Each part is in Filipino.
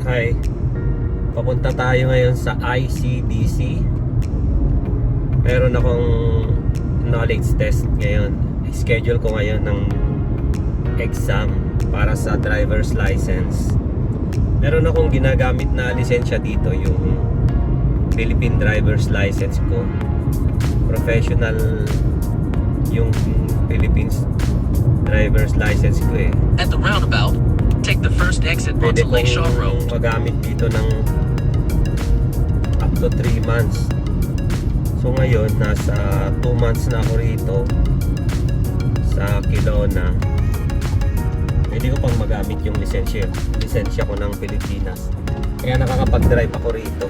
Hi, papunta tayo ngayon sa ICBC. Meron akong knowledge test ngayon. Schedule ko ngayon ng exam para sa driver's license. Meron akong ginagamit na lisensya dito, yung Philippine driver's license ko. Professional yung Philippines driver's license ko eh. At the roundabout, take the first exit Pwede onto Lakeshore Road. kong magamit dito ng up to 3 months. So ngayon, nasa 2 months na ako rito sa Kelowna. Pwede ko pang magamit yung lisensya ko ng Pilipinas. Kaya nakakapag-drive ako rito.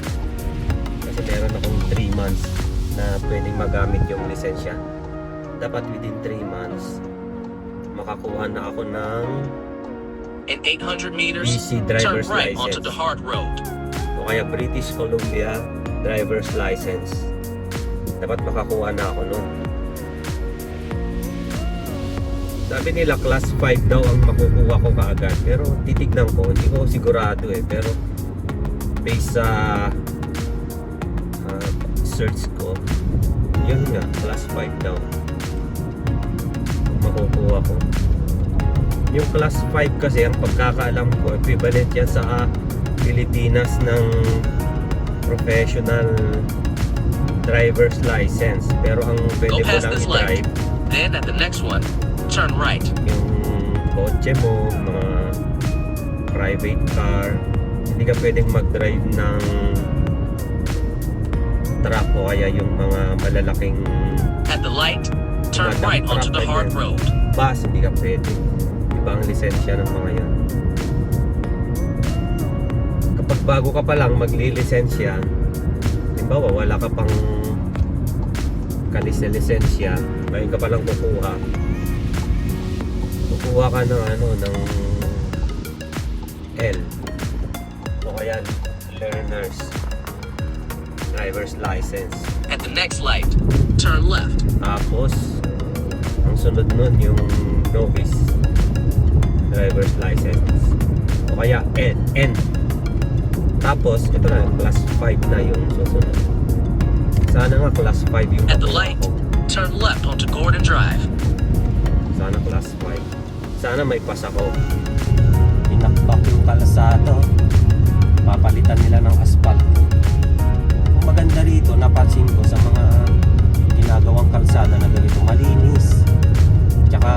Kasi meron akong 3 months na pwedeng magamit yung lisensya. Dapat within 3 months makakuha na ako ng In 800 meters, BC turn driver's right license. onto the hard road. O kaya British Columbia driver's license. Dapat makakuha na ako nun. Sabi nila class 5 daw ang makukuha ko kaagad. Pero titignan ko, hindi ko sigurado eh. Pero based sa search ko, yun nga, class 5 daw makukuha ko. Yung class 5 kasi, ang pagkakaalam ko, equivalent yan sa Pilipinas ng professional driver's license. Pero ang pwede Go mo past lang this i-drive light. Then at the next one, turn right. yung kotse mo, mga private car. Hindi ka pwedeng mag-drive ng truck o kaya yung mga malalaking At the light, turn right onto the hard road. bus. Hindi ka pwede. Ibang lisensya ng mga yan. Kapag bago ka pa lang magli-lisensya, halimbawa wala ka pang kalis na lisensya, ngayon ka pa lang kukuha ka ng ng L o kaya learners driver's license. At the next light, turn left. Tapos ang sunod nun yung novice driver's license o kaya N. Tapos ito na, class 5 na yung susunod. Sana nga class 5 yung At the makuha light, ko. turn left onto Gordon Drive. Sana class 5. Sana may pass ako. Pinakpak yung kalsada. Papalitan nila ng asphalt. Ang maganda rito, napansin ko sa mga ginagawang kalsada na ganito, malinis. Tsaka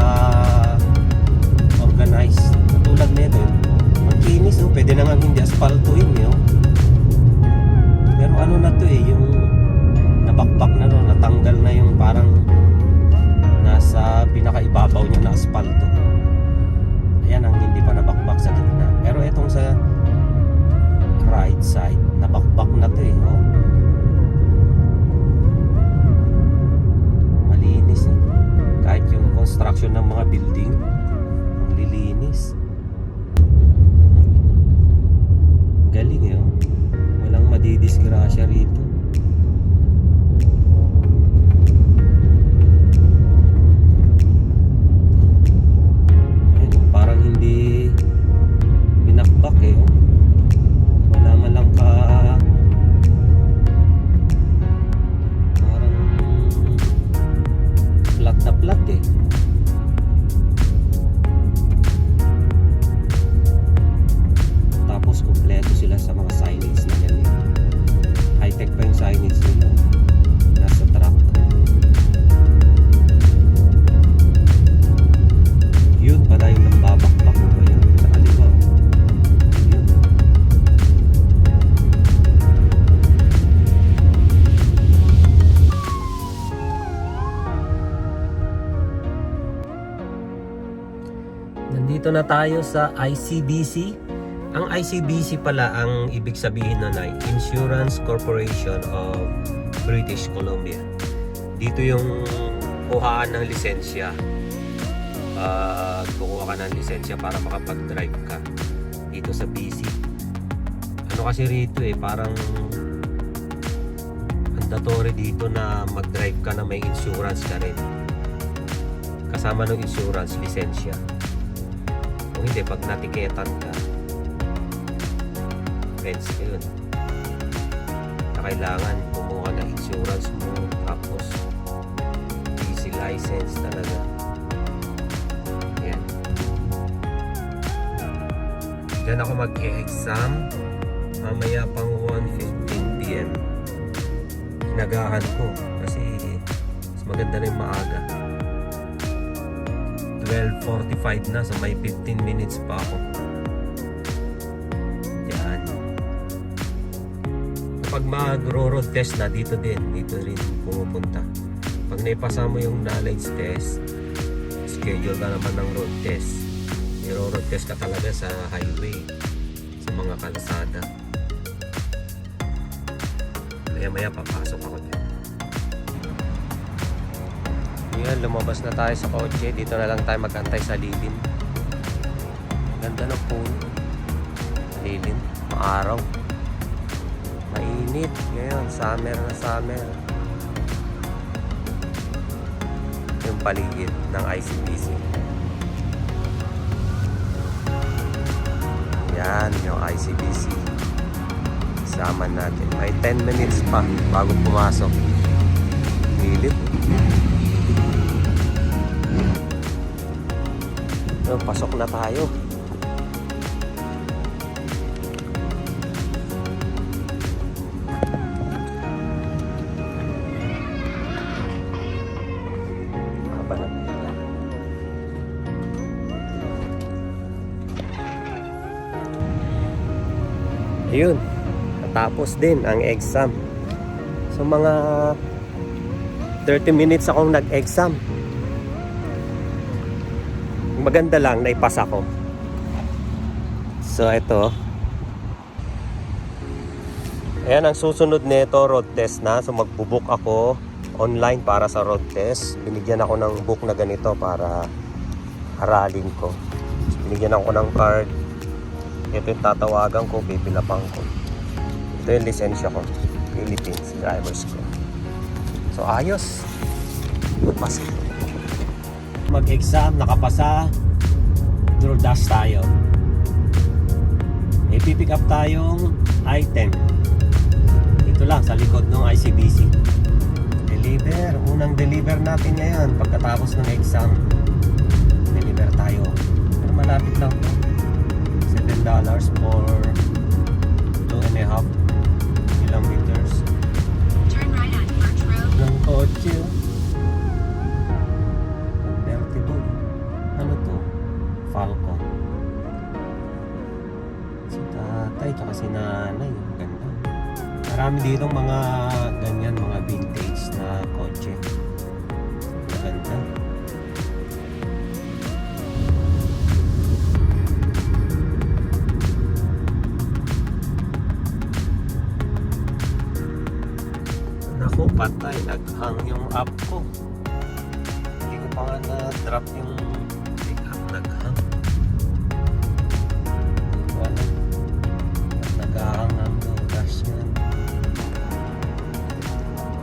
organized. Katulad nito, ang kinis, oh. Pwede na nga hindi asphaltuin, oh. Pero ano na to eh, yung nabakbak na, no, natanggal na yung parang nasa pinakaibabaw niya na aspalto. Ayan ang hindi pa nabakbak sa gitna. Pero itong sa right side, nabakbak na to eh, oh. Malinis eh. Kahit yung construction ng mga building, ang lilinis. Galing eh, oh. Walang madidisgrasya rito. Parang hindi binakbak eh, oh. Wala man lang parang flat na flat eh. Tapos kumpleto sila sa mga signage na yan eh. High tech pa yung signage nila, nasa truck. Yun pala yung nambabakbak ko ba yun sa kaliwa, oh. Yun. Nandito na tayo sa ICBC. Ang ICBC pala, ang ibig sabihin nun ay Insurance Corporation of British Columbia. Dito yung kuhaan ng lisensya. Kukuha ka ng lisensya para makapag-drive ka dito sa BC. Ano kasi rito eh, parang mandatory dito na mag-drive ka na may insurance ka rin. Kasama ng insurance, lisensya. Kung hindi, pag natiketan ka, expense ko yun. Na kailangan kumuha ng insurance mo, tapos easy license talaga. Yan. Diyan ako mag-e-exam. Mamaya pang 1:15 PM. Nagahan ko kasi mas maganda rin maaga. 12:45 na, so may 15 minutes pa ako. Yan. Kapag mag-road test na, dito rin pumupunta. Pag naipasa mo yung knowledge test, schedule ka naman ng road test. I-road test ka talaga sa highway, sa mga kalsada. Maya papasok ako dyan. Yan, lumabas na tayo sa kotse. Dito na lang tayo magantay sa lilim. Ganda ng puno. Lilim, maaraw, mainit. Ngayon, summer na summer. Yung paligid ng ICBC. Yan, yung ICBC. Sama natin. May 10 minutes pa bago pumasok. Lilit. So, pasok na tayo. Haba na pila. Ayun. Tapos din ang exam. So mga 30 minutes akong nag-exam. Maganda lang, naipasa ko. So ito. Ayan ang susunod nito, road test na. So magbubook ako online para sa road test. Binigyan ako ng book na ganito para aralin ko. So, binigyan ako ng card. Ito yung tatawagan ko, pipilapang ko. Ito yung lisensya ko. Philippines driver's ko. So ayos. Pasok. Mag-exam, nakapasa. DoorDash tayo. May pipick up tayong item. Dito lang sa likod ng ICBC. Deliver. Unang deliver natin ngayon pagkatapos ng exam. Deliver tayo. Pero malapit lang po. $7 for 2.5 kilometers. Turn right on Birch Road. Ng kotse. Convertible. Ano to? Falcon. Si tatay tsaka si nanay. Ang ganda. Marami dito mga ganyan, mga vintage na kotse. Ang ganda. Naku, patay. Naghang yung app ko. Hindi ko pa nga na-drop yung pick up. Naghang. Hindi ko alam. Naghahang ang DoorDash yan.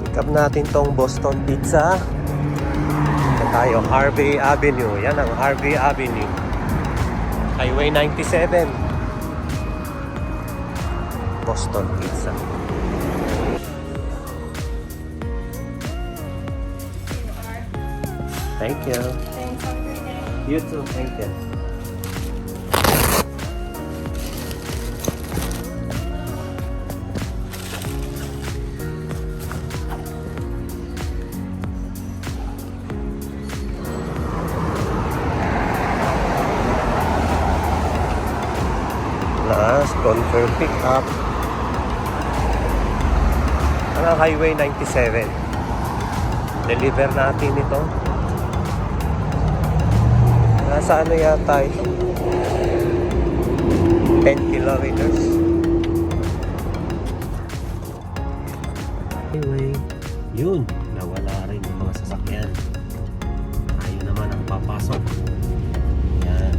Pick up natin tong Boston Pizza. Ito tayo. Harvey Avenue. Yan ang Harvey Avenue. Highway 97. Boston Pizza. Thank you. Thanks, have a great day. You too. Thank you. Last confirm pick up. Ano, Highway 97. Deliver natin ito. Nasa ano yata ito? 10 kilometers. Anyway, yun. Nawala rin yung mga sasakyan. Tayo naman ang papasok. Yan.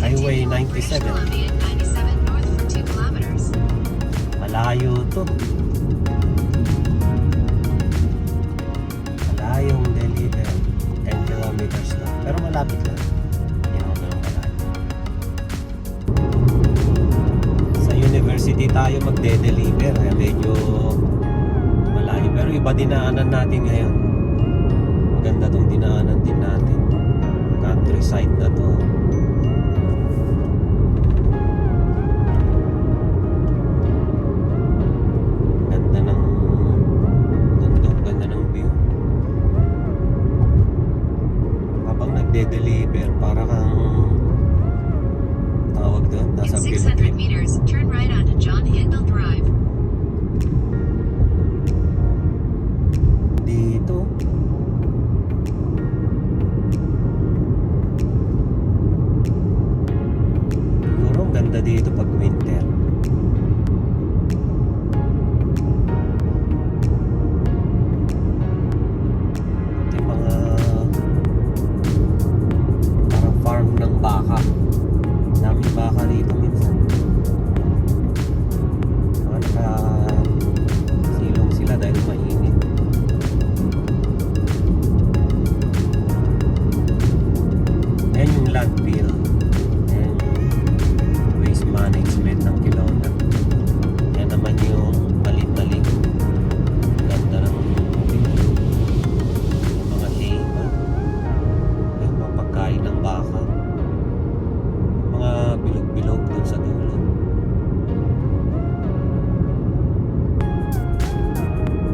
Highway 97. Columbia 97 north for 2 kilometers. Malayo to. Malayong deliver. 10 kilometers na. Pero malapit lang. Yan ako ganun malayo. Sa University tayo magde-deliver, kaya medyo malayo. Pero iba dinaanan natin ngayon. Maganda tong dinaanan din natin. Countryside na to. Ganda ng bundok, ganda ng view. Habang nagde-deliver, para kang tawag doon, In nasa 600 Philippines. meters, turn right onto John Handel Drive. Dito. Siguro ang ganda dito pag winter. Ito yung mga parang farm ng baka. Daming baka dito minsan. Mga silong sila dahil mainit. Yan yung landfill. Yan yung waste management ng Kelowna. Yan naman yung malit-malit. Ganda ng yung mga hay. Yung mga pagkain ng baka. Mga bilog-bilog dun sa dulo.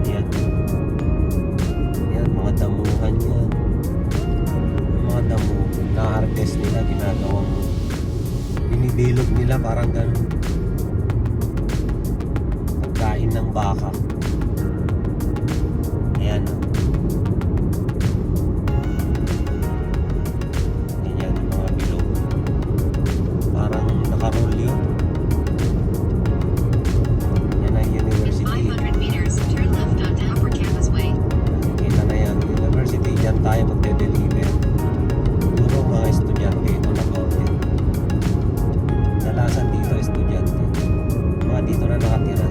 Ayan. Ayan, mga damuhan yan. Yung mga damo, na-harvest nila, ginagawang binibilog nila parang ganun. Pagkain ng baka. Ayan. Ayan, yung mga bilog. Parang nakaroll yun. Yan ang In university. 500 meters, turn left onto Upper Campus Way. Kita na yan, university. Diyan tayo magde-deliver. Siguro mga estudyante ito nag-order. Dalasan dito estudyante. Mga dito na nakatira.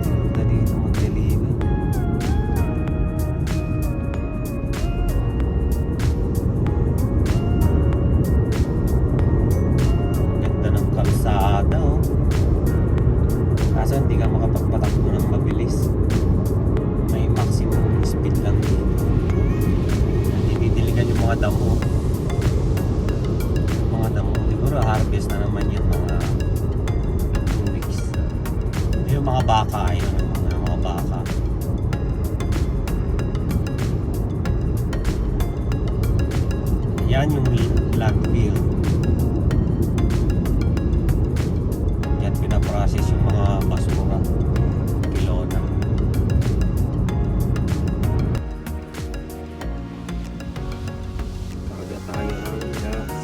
Ganda dito mag-deliver. Ganda ng kalsada, oh. Kaso hindi ka makapagpatakbo ng mabilis. May maximum speed lang dito. Nandidiligan yung mga damo. Yung mga damo. Siguro harvest na naman yung mga 2 weeks. Yung mga baka, ayun. Yung mga baka. Yan yung landfill. Yan pinaprocess yung mga basura. Kelowna. Karga tayo ng gas.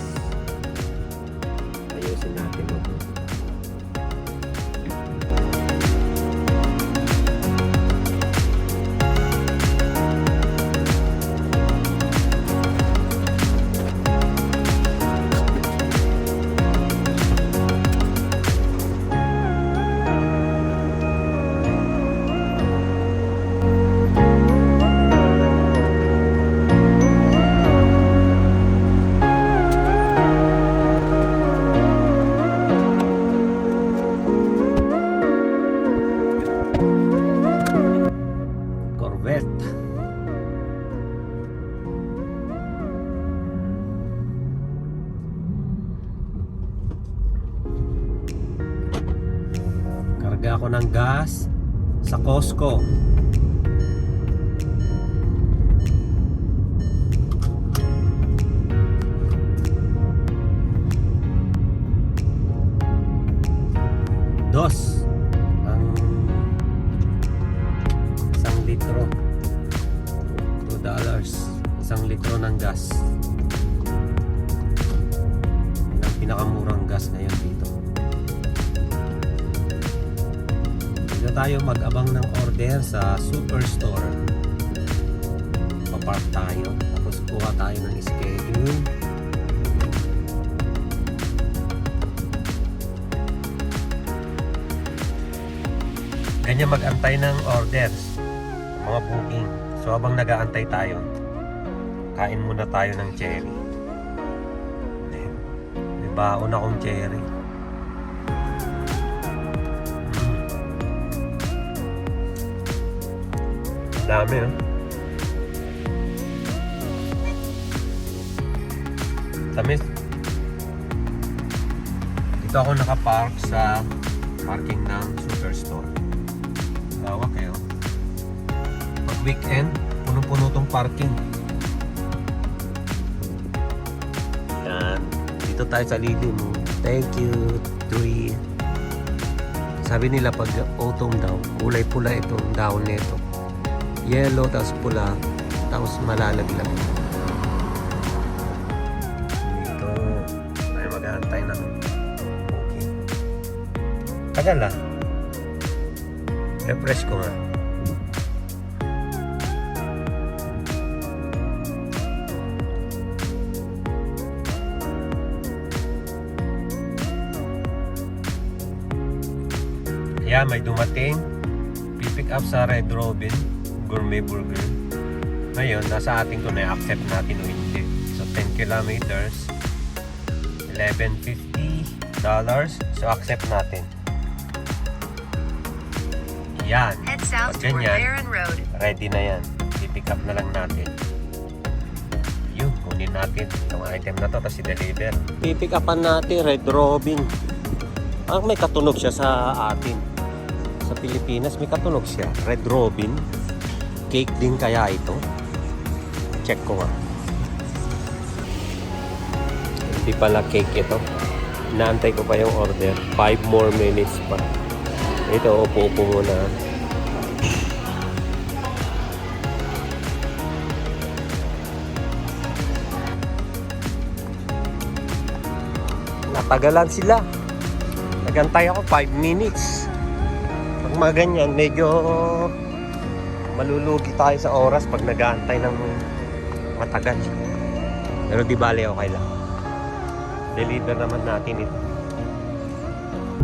Ayusin natin mo. Corvette. Karga ako ng gas sa Costco. Dos ang 1 litro. $2. 1 litro ng gas. Yan ang pinakamurang gas ngayon dito. Dito tayo mag-abang ng order sa Superstore. Papark tayo. Tapos kuha tayo ng schedule. Ganyan mag-antay ng orders, mga booking. So habang nag-aantay tayo, kain muna tayo ng cherry. baon akong cherry. Dami, oh. Tamis. Dito ako nakapark sa parking ng Superstore. Lawak eh, oh. Pag weekend, punong-puno tong parking. Yan. Dito tayo sa lilim. Thank you, tree. Sabi nila pag autumn daw, kulay-pula itong dahon nito. Yellow, tapos pula, tapos malalaglag. Dito, tayo maghahantay ng booking. Tagal ah. Refresh ko nga. Yeah, may dumating. Pipick up sa Red Robin Gourmet Burger. Ngayon, nasa atin ko na i-accept natin o hindi. So, 10 kilometers, $11.50. So, accept natin. Yan. Head south Pag toward ganyan, Barron Road. ready na yan. I-pick up na lang natin. Yun, kunin natin itong item na to, tapos i-deliver. I-pick upan natin Red Robin. May katunog siya sa atin. Sa Pilipinas, may katunog siya. Red Robin. Cake din kaya ito? Check ko nga. Hindi pala cake ito. Inaantay ko pa yung order. 5 more minutes pa. Ito, upo-upo muna. Natagalan sila. Nagantay ako 5 minutes. Pag mga ganyan, medyo malulugi tayo sa oras pag nag-aantay ng matagal. Pero di bale, okay lang. Deliver naman natin ito.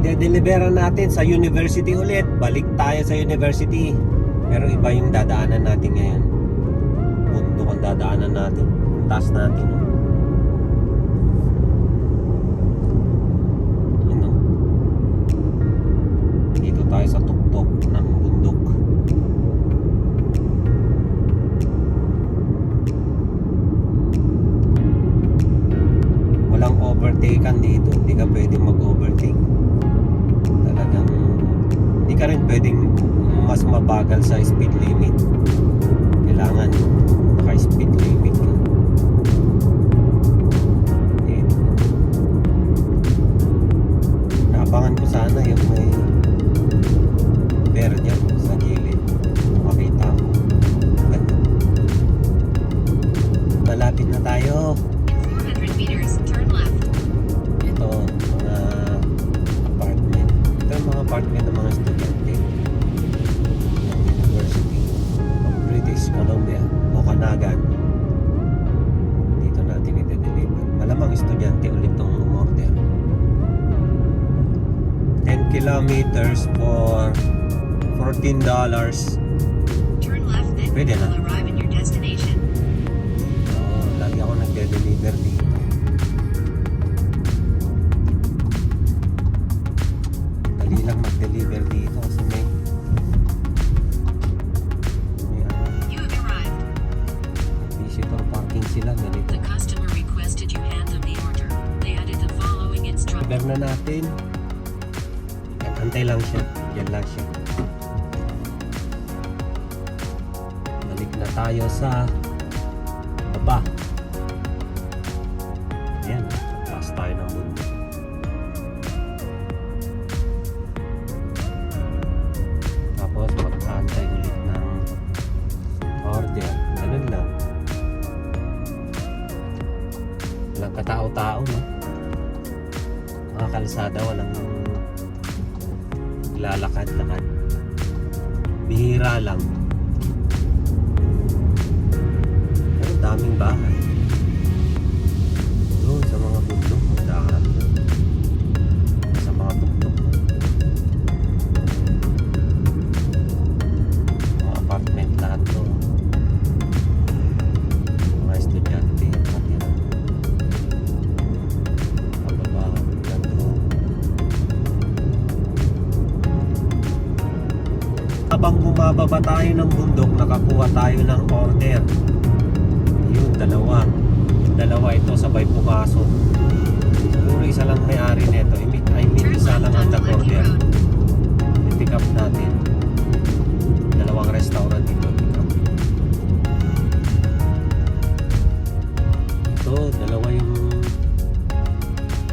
De-deliveran natin sa university ulit. Balik tayo sa university. Pero iba yung dadaanan natin ngayon. Bundok ang dadaanan natin. Ang taas natin. Ano? Dito tayo sa tuktok ng bundok. Walang overtaken dito. Hindi ka pwedeng mag-overtake. Talagang hindi ka rin pwedeng mas mabagal sa speed limit. Kailangan naka-speed limit ka. Dito. Naabangan ko sana yung may bear dyan sa gilid. Makita ko. Malapit na tayo. 400 meters, turn left. Ito, mga apartment. Ito yung mga apartment ng mga estudyante ng University of British Columbia o Kanagan. Dito natin i-deliver. Malamang estudyante ulit itong umorder. 10 kilometers for $14. Turn left, then Pwede you na. will arrive at your destination. Lagi ako nagde-deliver dito. Dali lang mag-deliver dito kasi may ano, You have arrived. visitor parking sila ganito. The customer requested you hand them the order. They added the following instructions. Deliver na natin. Antay lang siya. Diyan lang siya. Balik na tayo sa baba. Ayan. Taas tayo ng mundo. Tapos mag-antay ulit ng order. Ganun lang. Walang katao-tao, no? Mga kalsada, walang lalakad-lakad. Bihira lang. Pero daming bahay. Doon sa mga bundok, magdaan. Sa mga tuktok. Mga apartment lahat to. Mga estudyante. Pababa. habang bumababa tayo ng bundok, nakakuha tayo ng order. Yun, dalawa ito sabay pumasok. Siguro isa lang may-ari nito. I mean isa lang ang nag-order. I-pick up natin. Dalawang restaurant dito. Pick up. Ito, dalawa yung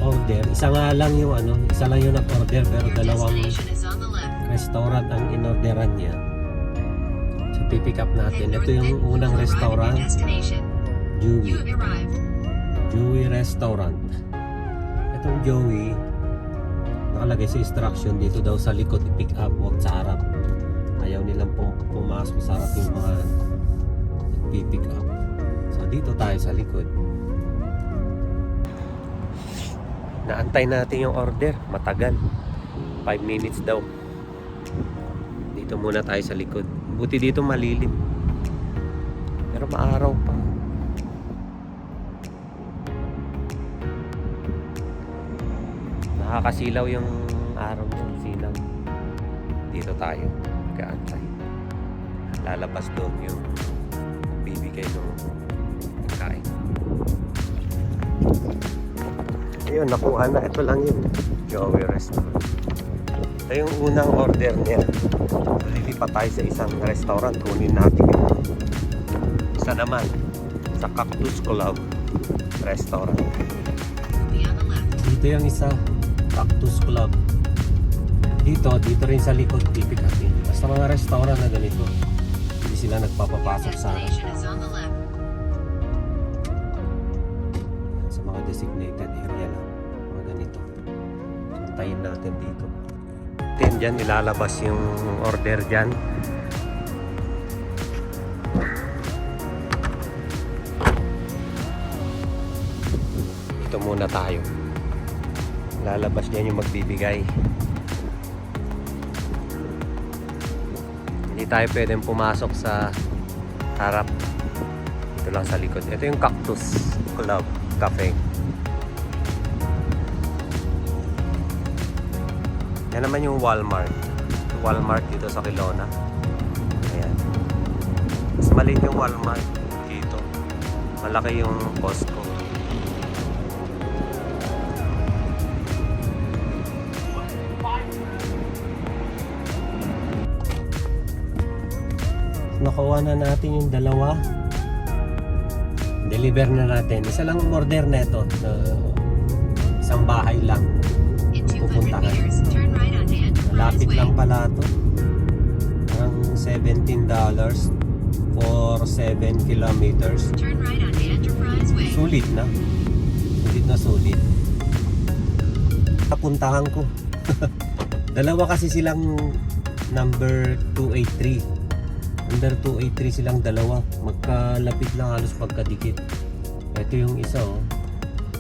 order. Isa nga lang yung isa lang yung nag-order pero Your dalawang destination is on the left. restaurant ang inorderan niya. So pipick up natin. Head Ito yung north, then unang you will arrive at your restaurant, destination. You Joey. have arrived. Joey Restaurant. Itong Joey, nakalagay sa instruction dito daw sa likod i-pick up, huwag sa harap. Ayaw nilang pumasok sa harap yung mga pipick up. So dito tayo sa likod. Naantay natin yung order, matagal. 5 minutes daw. Dito muna tayo sa likod. Buti dito malilim. Pero maaraw pa. Nakakasilaw yung araw ng silaw. Dito tayo. Kaantay. Lalabas doon yung bibigay ng pagkain. Ayun, nakuha na. Ito lang yun. Joey Restaurant. Ito yung unang order niya. Lilipat tayo sa isang restaurant. Kunin natin yun. Isa naman sa Cactus Club Restaurant. Be on the left. Dito yung isa, Cactus Club. Dito rin sa likod pipick upin. Basta mga restaurant na ganito, hindi sila Your nagpapapasok sa destination is on the left. mga designated area lang. Mga ganito. Suntayin natin dito. Then dyan ilalabas yung order dyan. Dito muna tayo. Lalabas dyan yung magbibigay. Hindi tayo pwedeng pumasok sa harap. Ito lang sa likod. Ito yung Cactus Club Cafe. Yan naman yung Walmart. Walmart dito sa Kelowna. Ayan. Mas maliit yung Walmart dito. Malaki yung Costco. Nakuha na natin yung dalawa. Deliver na natin. Isa lang order neto. Isang bahay lang. In 200 Pupuntahan. meters, turn right onto Enterprise Malapit Way. lang pala to. Parang $17 for 7 kilometers. Turn right onto Enterprise Way. Sulit na. Sulit na sulit. Napuntahan ko. Dalawa kasi silang number 283. Under 283 silang dalawa. Magkalapit lang, halos magkadikit. Ito yung isa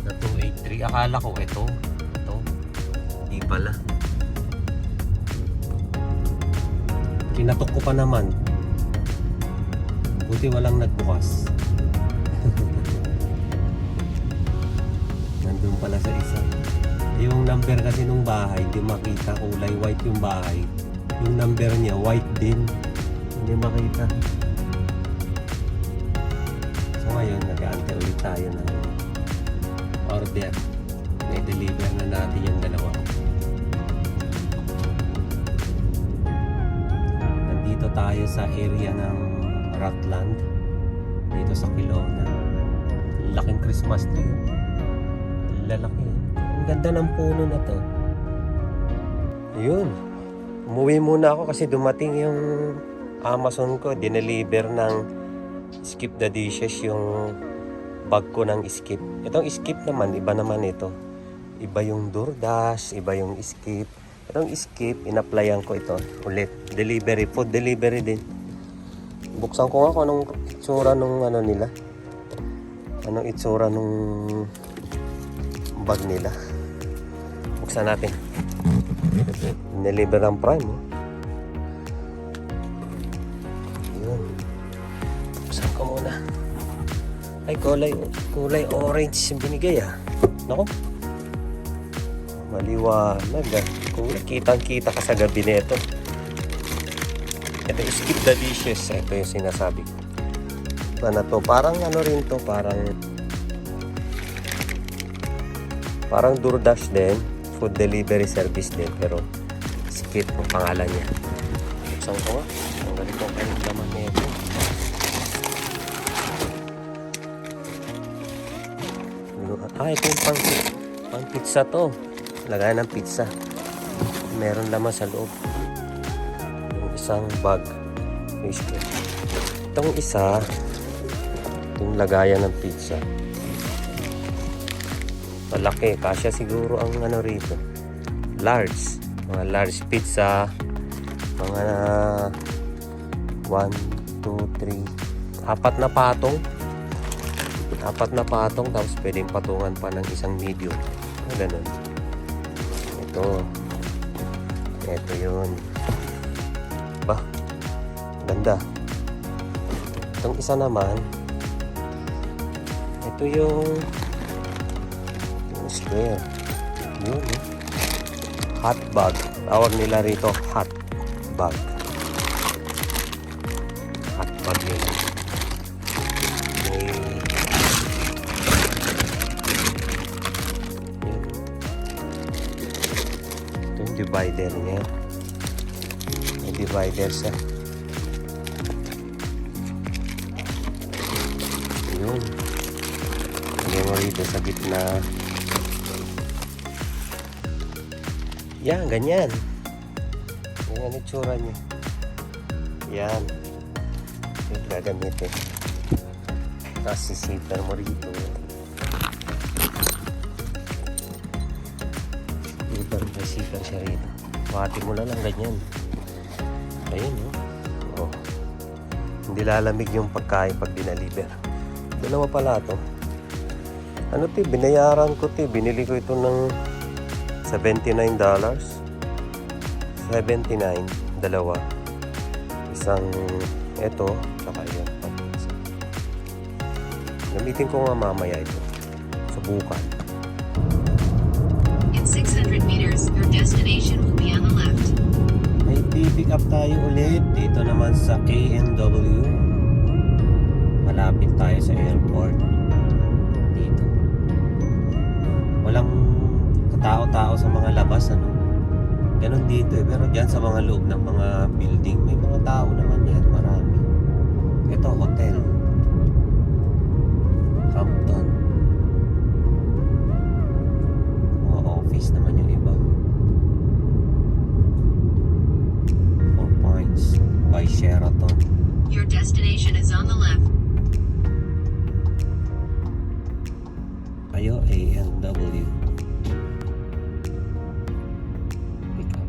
na 283. Akala ko ito. Hindi pala. Kinatok ko pa naman. Buti walang nagbukas. Nandun pala sa isa. Yung number kasi nung bahay, hindi makita. Kulay white yung bahay. Yung number niya, white din. Hindi makita. So ngayon, nag-aantay ulit tayo ng order. May deliver na natin yung dalawa. Nandito tayo sa area ng Rutland. Dito sa Kelowna. Laking Christmas tree. Lalaki. Ang ganda ng puno na to. Ayun. Umuwi muna ako kasi dumating yung Amazon ko. Dineliver ng Skip the Dishes yung bag ko ng Skip. Itong Skip naman, iba naman ito. Iba yung DoorDash, iba yung Skip. Itong Skip, in-applyan ko ito ulit. Delivery, food delivery din. Buksan ko nga kung anong itsura nung ano nila. Anong itsura nung bag nila. Buksan natin. Deliver ng Prime. Yun. Buksan ko muna. Ay, kulay orange yung binigay Nako. Maliwanag Kulay kitang-kita ka sa gabi nito. Ito yung skip the dishes. Ito yung sinasabi ko. Ano to? Parang ano rin to. Parang DoorDash din. Food delivery service din. Pero skip ang pangalan niya. Buksan ko nga. Ang ganito kayong laman nito. Ito yung pang pizza to. Lagayan ng pizza. Meron naman sa loob. Yung isang bag. Itong isa, yung lagayan ng pizza. Malaki. Kasya siguro ang ano rito. Large. Mga large pizza. Mga 1, 2, 3. 4 na patong. 4 na patong. Tapos pwedeng patungan pa ng isang medium. Ganun. Ito yun. Ba? Ganda. Itong isa naman, ito yung square. Yun, eh. Hot bag. Tawag nila rito hot bag. Hot bag yun. Ito yung divider niya. May divider siya. Yun. Lagyan mo rito sa gitna. Yan, ganyan. Ganyan ang itsura niya. Yan. Yung gagamitin. Tapos sisipan mo rito. Sisipan siya rito. Pati mo lang ganyan. Ayun, oh. Oh. Hindi lalamig yung pagkain pag dinaliver. Dalawa pala to. Ano to? Binayaran ko to. Binili ko ito ng $79. 79. Dalawa. Isang ito. Tsaka yan. Gamitin ko nga mamaya ito. Subukan. In 600 meters, your destination will be on the left. May pick up tayo ulit. Dito naman sa KNW. Malapit tayo sa airport. Dito. Walang katao-tao sa mga labas, ano? Ganon dito eh. Pero dyan sa mga loob ng mga building, may mga tao naman yan. Marami. Ito, hotel. Hampton. Mga office naman yung iba. 4 Points by Sheraton. Your destination is on the left. Ayo, ANW. Pick up.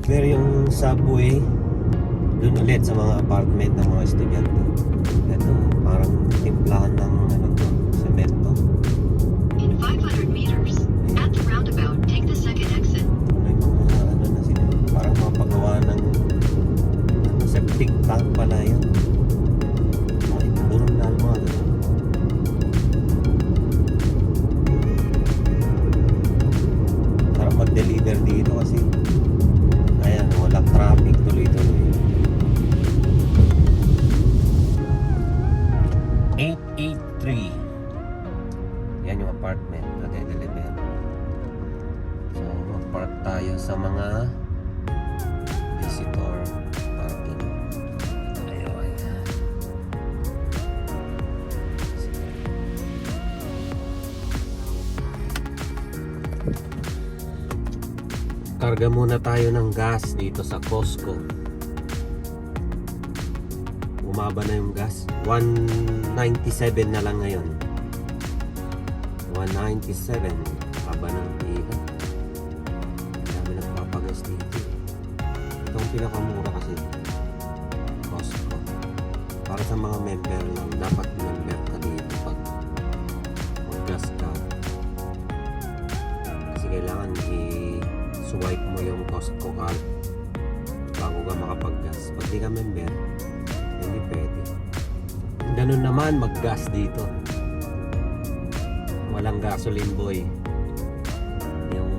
Pero yung subway, dun ulit sa mga apartment ng mga estudyante. Ito, parang timplahan ng ano to, semento. In 500 meters, at the roundabout, take the second exit. May mga ano na sila, parang mapagawa ng ano, septic tank pala yun. Ay, doon na mga ganun. Sarap mag-deliver dito kasi ayan, walang traffic, tuloy-tuloy. 883. Yan yung apartment na de-deliver. So, mag-park tayo sa mga visitor parking. Ayun. Karga muna tayo ng gas dito sa Costco. Bumaba na yung gas. 197 na lang ngayon. 197. Baba ng pila. Dami nagpapagas dito. Itong pinakamura kasi Costco. Para sa mga member lang. Dapat member ka dito pag mag-gas ka. Kasi kailangan i-swipe mo yung Costco card bago ka makapag-gas. Pag di ka member, hindi pwede. Ganun naman mag-gas dito. Walang gasoline boy. Yung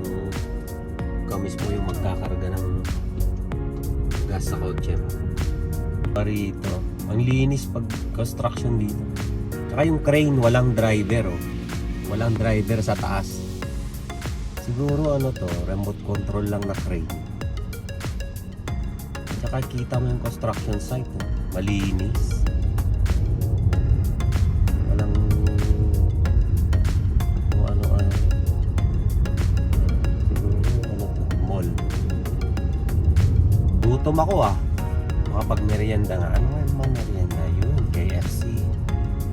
ikaw mismo yung magkakarga ng gas sa kotse mo. Parito, ang linis pag construction dito. Saka yung crane, walang driver, oh. Walang driver sa taas. Siguro ano to, remote control lang na crane. Saka kita mo yung construction site, oh. Malinis. Walang kung ano-ano. Siguro ano to, mall. Gutom ako ah. Makapag-merienda nga. Ano nga naman merienda? Yun, KFC.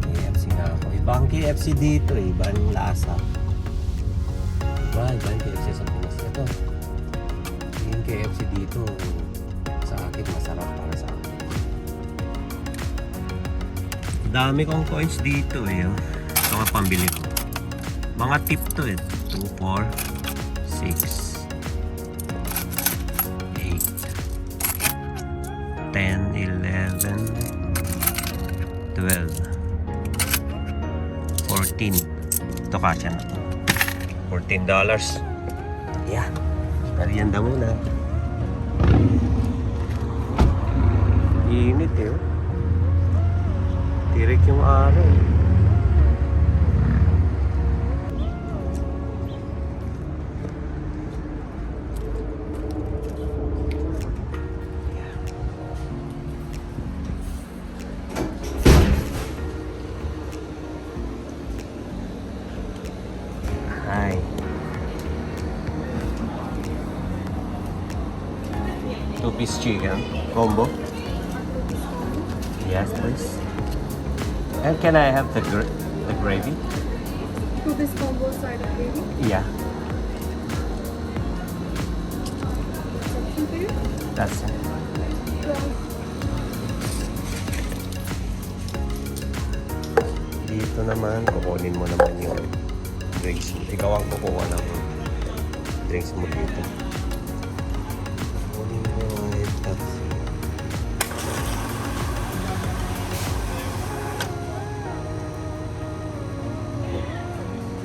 KFC nga ako. Iba ang KFC dito eh. Iba ang lasa. Iba yung KFC sa Pinas. Ito. Yung KFC dito sa akin masarap para sa akin. Dami kong coins dito eh. Oh. Ito nga pambili ko. Mga tip to eh. 2, 4, 6, 10, 11, 12, 14. Ito kasya na to. $14. Yeah. Merienda muna. Init eh. Oh. Tirik yung araw eh. Hi. 2-piece chicken combo. Yes, please. And can I have the gravy? 2-piece combo side of gravy. Yeah, Something for you? that's it. Dito naman, kukunin mo naman yung drinks mo. Ikaw ang kukuha ng drinks mo dito. Kukunin mo yung taxi.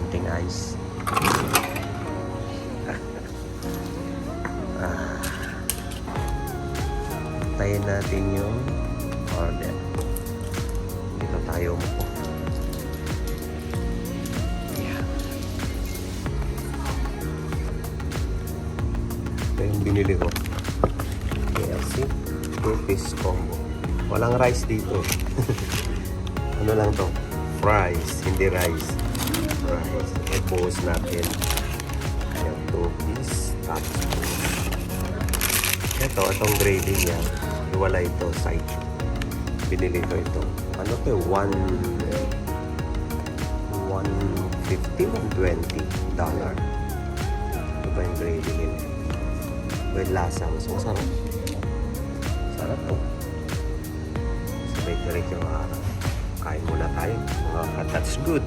Kunting ice. Tayin natin yung order. Dito tayo umupo. Yeah. Ito yung binili ko. KFC 2-piece combo. Walang rice dito. Ano lang to? Fries, hindi rice. Fries. I-post natin. Ayan, 2-piece. Tapos itong gravy niya, iwala ito, side. Binili ko ito. Ano to? $150 or $20. Ito ba yung gravy nila? May lasa. Mas masarap. Sarap to. Sabay-tirik yung araw. Kain muna tayo. That's good.